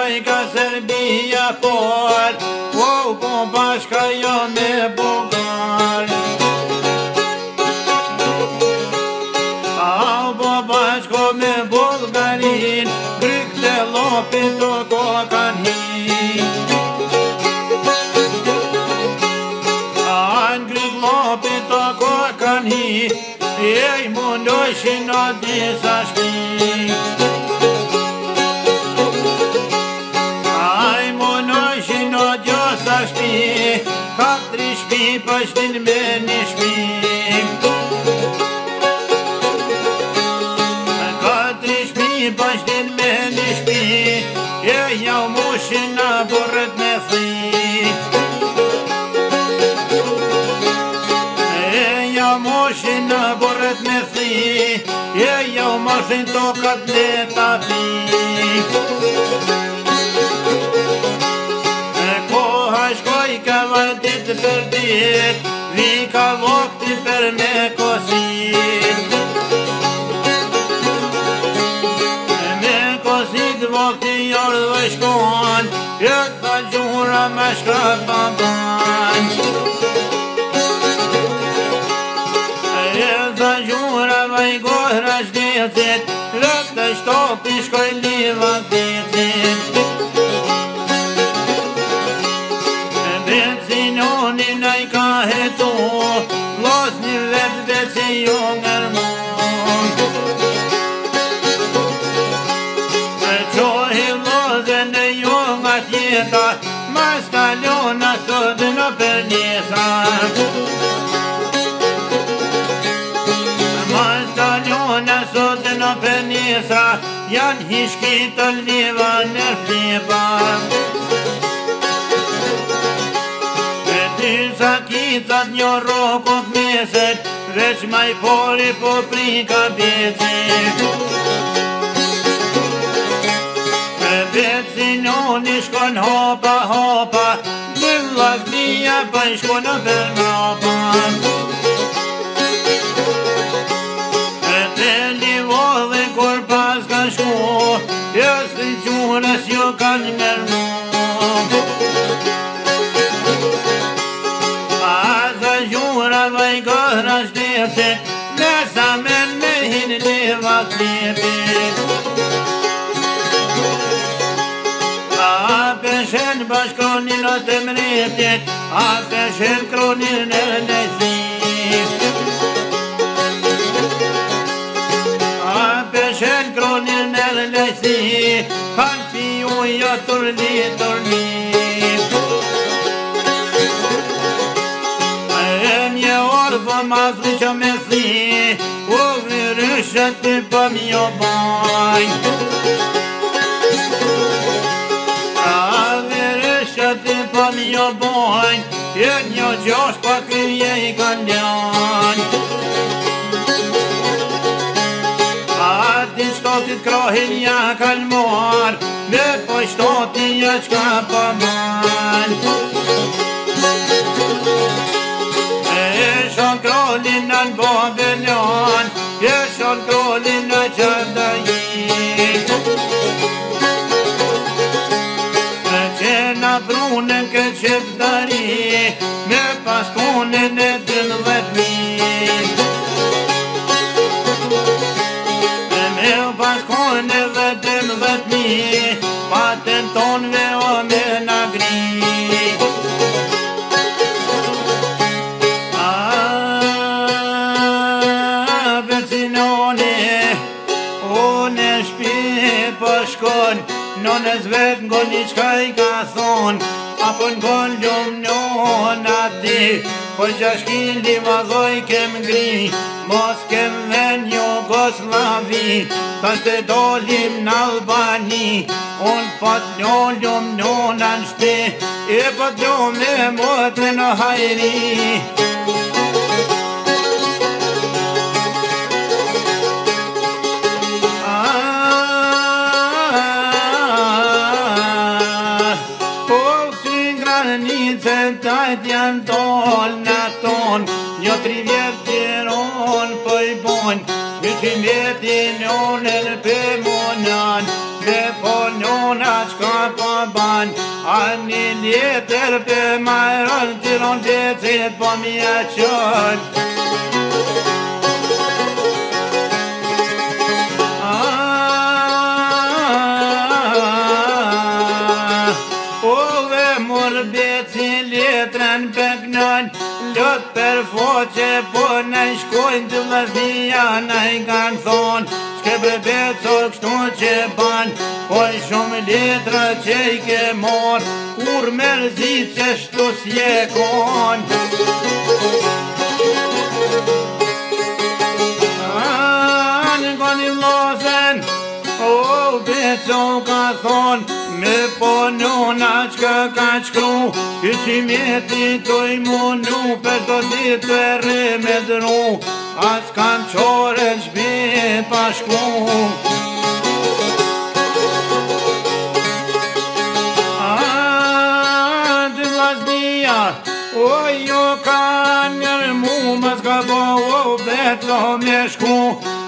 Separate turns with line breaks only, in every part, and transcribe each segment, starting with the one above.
shkoj ka Serbia por, po bashka jo me Bugar. Po bashko me Bulgarin, kryk të lopit të kokan hi. Kryk lopit të kokan hi, jej mundoshin në disa shpi. Katri shpi për shpin me një shpi. Katri shpi për shpin me një shpi, e jau mushin në burët me thi. E jau mushin në burët me thi, e jau mushin tokat le ta thi. Shkoj ka vardit për dit, vi ka vokti për me kosit. Me kosit vokti jorë dhe shkon, e të gjura me shkrap baban. E të gjura me i gohra shdecit, e të shtopi shkoj liva decit. Benzinoni në i ka hetu, vlos një vetë veci jo nërmon. Qohi vloze në jo nga tjeta, ma staliona sot në për njesa. Ma staliona sot në për njesa, janë hishkita liva në flipa. Disa kicat një rokot meset, veç maj pori po prika becit. Becinoni shkon hopa hopa, në vlasnia pa i shkon në përmapa. Te livodhe kur pas ka shku, jas të gjurës jo kanë mërmu. Vaj gëhra shdecet, nesa men me hinë leva klepit. A peshen bashkonin o të mretit, a peshen kronin në lezit. A peshen kronin në lezit, kanë piju jo turli turli. Po mazri që me thi, u vërëshët të pëm jo bajn. A vërëshët të pëm jo bajn, e një gjosh pa kryje i këndjan. A ti shtotit krohin ja kalmar, me po shtotit ja qka pa man. Shon krolin në Babylon, e shon krolin në Qardajit. Që në prunën këtë qeptari, me paskonën e 13.000. Me paskonën e 13.000, patën tonve o me në gri. Në në zvet ngon një qka i ka thon, apo ngon ljumë njën ati, po 6 kili ma dhoj kem ngri, mos kem ven Jugoslavi, ta shte dolim në Albani, unë pat ljumë njën në shpi, e pat ljumë e motre në hajri. Tajt janë ton në ton, një 3 vjetë tiron për i bon, 100 vjetë i njonën për monan, me po njona qka ban Ani letër për marën Tiron decit po mi aqon Ove mor beci letrën pëgnon Lot për foqe po në shkojnë të vlasnia në i kanë thonë Shke për becor kështu që ban Po shumë letra që i ke mor Kur mërzit që shtu s'je kon Në goni vlosen O beco ka thonë Me po nona qka ka qkru I që mjeti të i munu Për do ditë të rre me dru As kam qore në shbit pa shku Të vlasnia O jo ka njërë mu Mas ka bo o beco me shku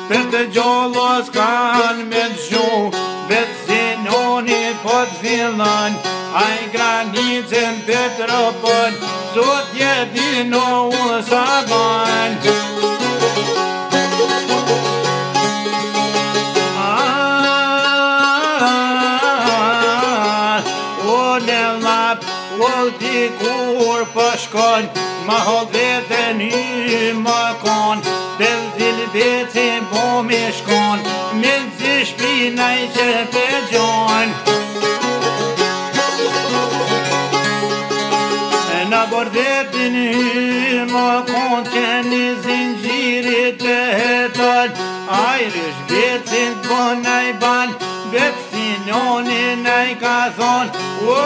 Për të gjollos kanë me të shu Betë sinoni po të fillan A i granicën për të ropën Sot jeti në ullë sa ban O në lap, o ti kur po shkon Ma hod vetën i më kon Të vdil becin po me shkon Me zi shpina i që për gjon Në bordetin i më kon Që në zinjirit të heton Ajrish becin po në i ban Bet sinoni në i ka thon O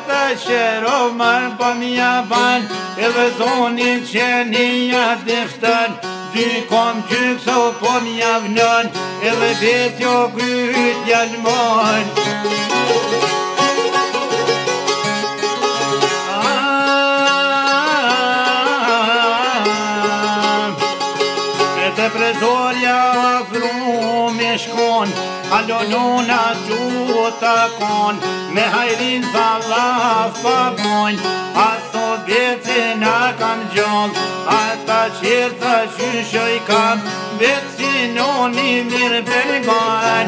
të shërov marë po mja ban Edhe zonin që një deftën Dy kom gjyk so po mja vnën Edhe bet jo kryt jalmon Të prezorja afru me shkon Alo nona gjuta kon Me hajrin sa laf pa bon Aso becin a kam gjall Ata qirë të qyshoj kam Becinoni mirë përgan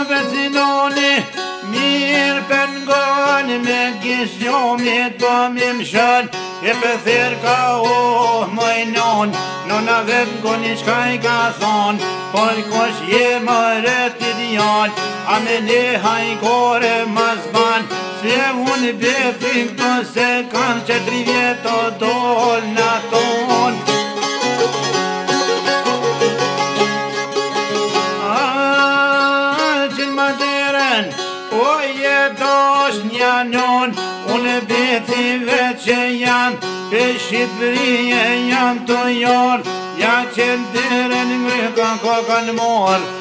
Becinoni mirë përgan Me gjishjomit po mi mshën E për thirë ka o mëjnon Nona vetë goni qka i ka thon Por kosh je më rëtit janë A me ne hajkore ma zban Se unë betin këto se kanë Që 3 vjeto dol në ton Qënë më deren O jetosh një non Unë betive që janë Pe Shqipërije janë të jorë Ja qënë deren ngryka kokën morë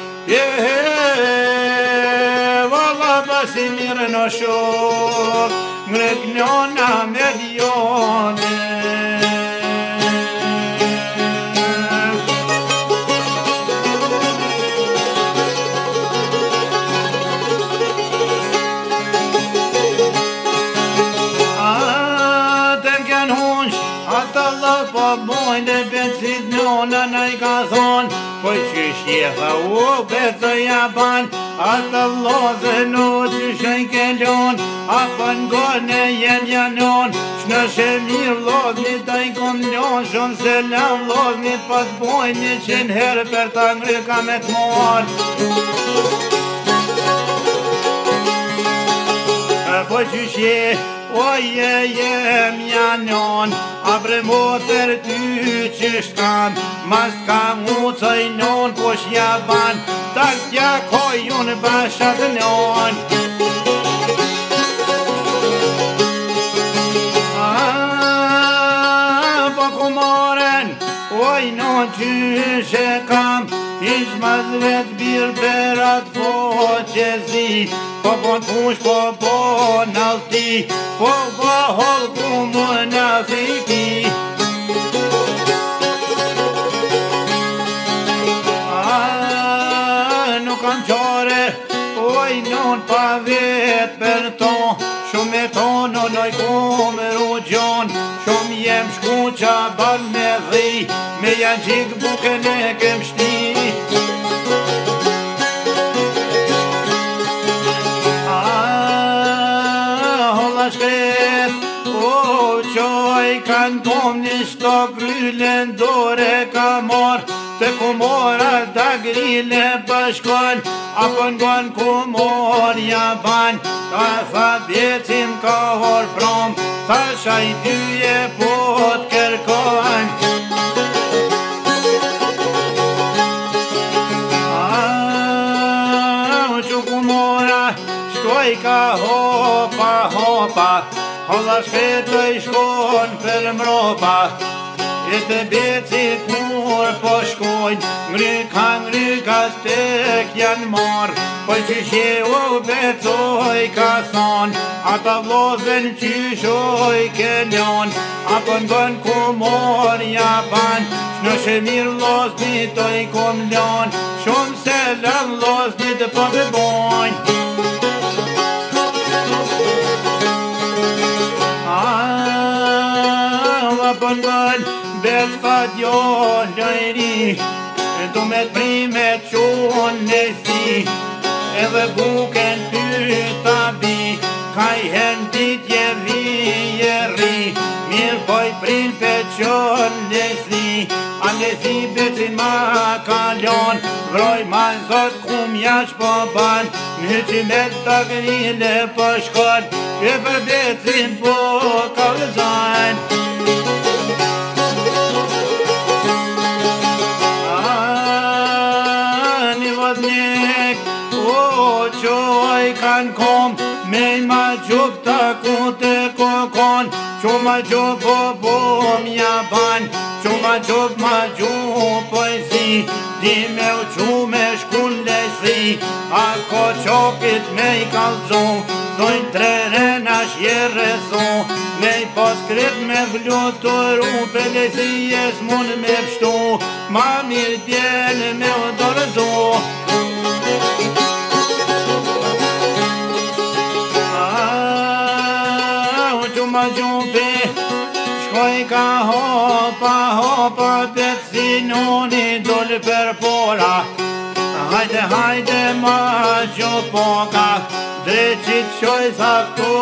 Valla pasi mirë në shok Ngryk njona me djone Po bojnë dhe becit njona në i ka thonë Po qysh jeha u beco jaban Ata vloze në qysh e i kelon Apo n'gone jem janon Shnëshe mirë vloznit ta i kondjon Shumë se la vloznit po t'bojnë 100 herë për ta ngryka me t'mor Po qysh je Oje jem janon A bre motër ty qysht kam Mas kam u cojnon Po shjaban Tak tja koj unë bashat non Po kumoren Oj no qyshe kam Ish maz vet bir për atë foqezi Po t'push po n'alti Po hol ku më në fiki non pa vet për to, shumë e tonë noj kom rugjon, shumë jem shku qa ban me dhi, me janë gjik buken e kem shti. Holla shkret, qoj kanë tom një shtok ryllen dore ka marr, të kumora da grille bashkon, apo ngon kumorja ban, ta alfabetim ka hor prom, ta shaj tyje po t'kërkon. Që kumora shkoj ka hopa hopa, holla shpetoj shkon për mropa, e të beci kur po shkojnë, ngryka stek janë marë, po që që u becoj ka thonë, ata vlozën qyshoj ke ljonë, apo ngon kumorja ban, shnoshe mirë vlozni toj kum ljonë, shumë se lëm vlozni të po bebojnë. Po ngon bet fatjo lojri, du me t'primet qunë në si, edhe buken ty t'abi, ka i henditje vijeri, mirë poj prin për qonë në si, a në si becin ma kalon, vroj ma zot kum jash po ban, në që me të grille po shkon, e për becin po kalzan. Qoj kanë kom, me ma gjup të ku të kokon, që ma gjup po bom ja ban, që ma gjup poesi, di me u që me shkun lesi, ako qopit me i kalzo, dojnë tre renash jerezo, me i poskrit me vluturu, për lesijes mun me pështu, ma mirë djene me u dorëzo. Ma gjupe, shkoj ka hopa, hopa, bet si noni dole për pora, hajde, hajde ma gjupoka, dreqit qoj sa këtu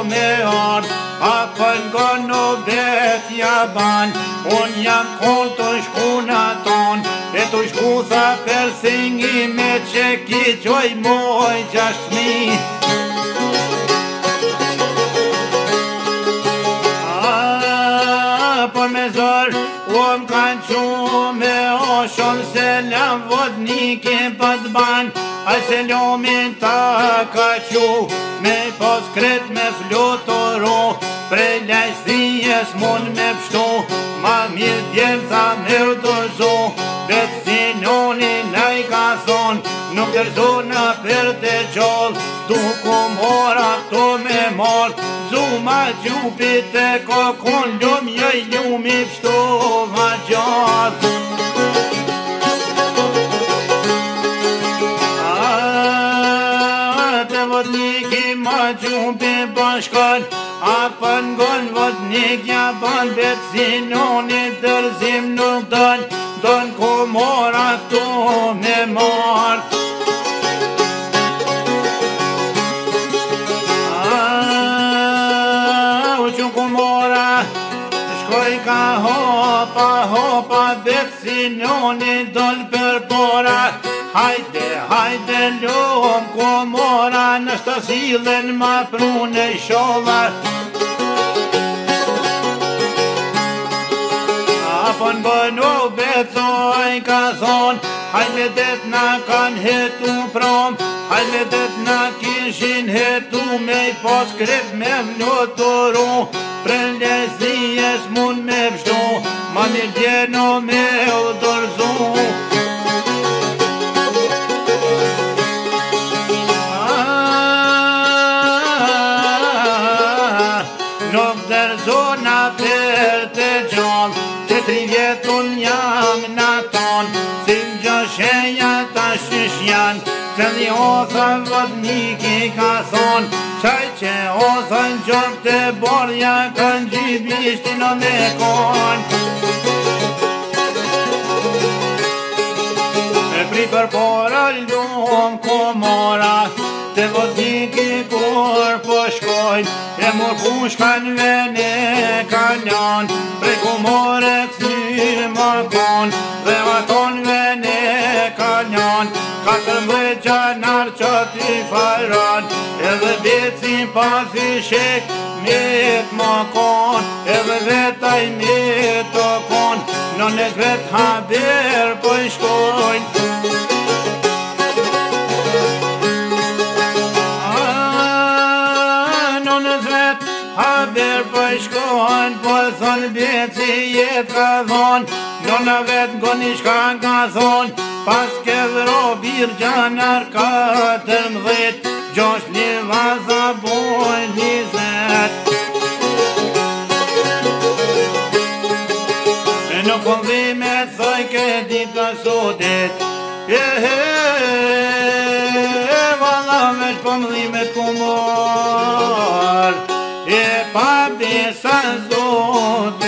me orë, apo ngon në bet jaban, unë jam koll të shkuna ton, e të shku sa për singi me që ki qoj moj 6.000. Po me zor, uom kanë qu me o shumë, se lam vodnike pat ban, a se lomin ta ka qu, me pos kret me flutoro, prej lajsdijes mun me pështu, ma mirë djelza me u dorzo, bet si noni na i ka thon, nuk dërzo na për të gjoll, du kumora këto me mor, zuma gjupit e kokon, ljum joj ljumi pështu ma gjall. Te vodniki ma gjupi bashkan, apo ngon vodnik ja ban, bet si noni dërzim nuk dan, don kumora këto me mor. Ka hopa, hopa, bet si njoni dol për pora, hajde, hajde ljom kumora, në shtasilen ma prune sholla. Apo në bënu becoj ka thon, hajde det na kan hetu prom, hajde det na kishin hetu me i poskrit me vluturu, për lesijes mun me pështu, ma mirë djeno me u dorzu. Nuk dërzona për të gjall, të 3 vjetun jam në ton, si në gjoshenja ta shysh janë, Se një otha vëdniki ka thonë, qaj që otha në gjopë të borja kanë gjybishtin o me konë. E pri për pora lumë komora, të vëdniki kur po shkojnë, e mor pushkan vene kaljan, prej komore këthy më konë, dhe aton vene kaljan, 14 gjanar që t'i faran, edhe becin pasi shek me t'ma kon, edhe vetaj me t'o kon, nënes vet haber po i shkojnë. Nënes vet haber po i shkojnë, po thonë beci jet ka thonë, nëna vet ngoni shka ka thonë, pas ke vro birgjanar 14, gjosh një vaza bojnë 20. E në pëndhime thoj ke dita sotit, valla veç pëndhimet kumor, e pa besa zotit.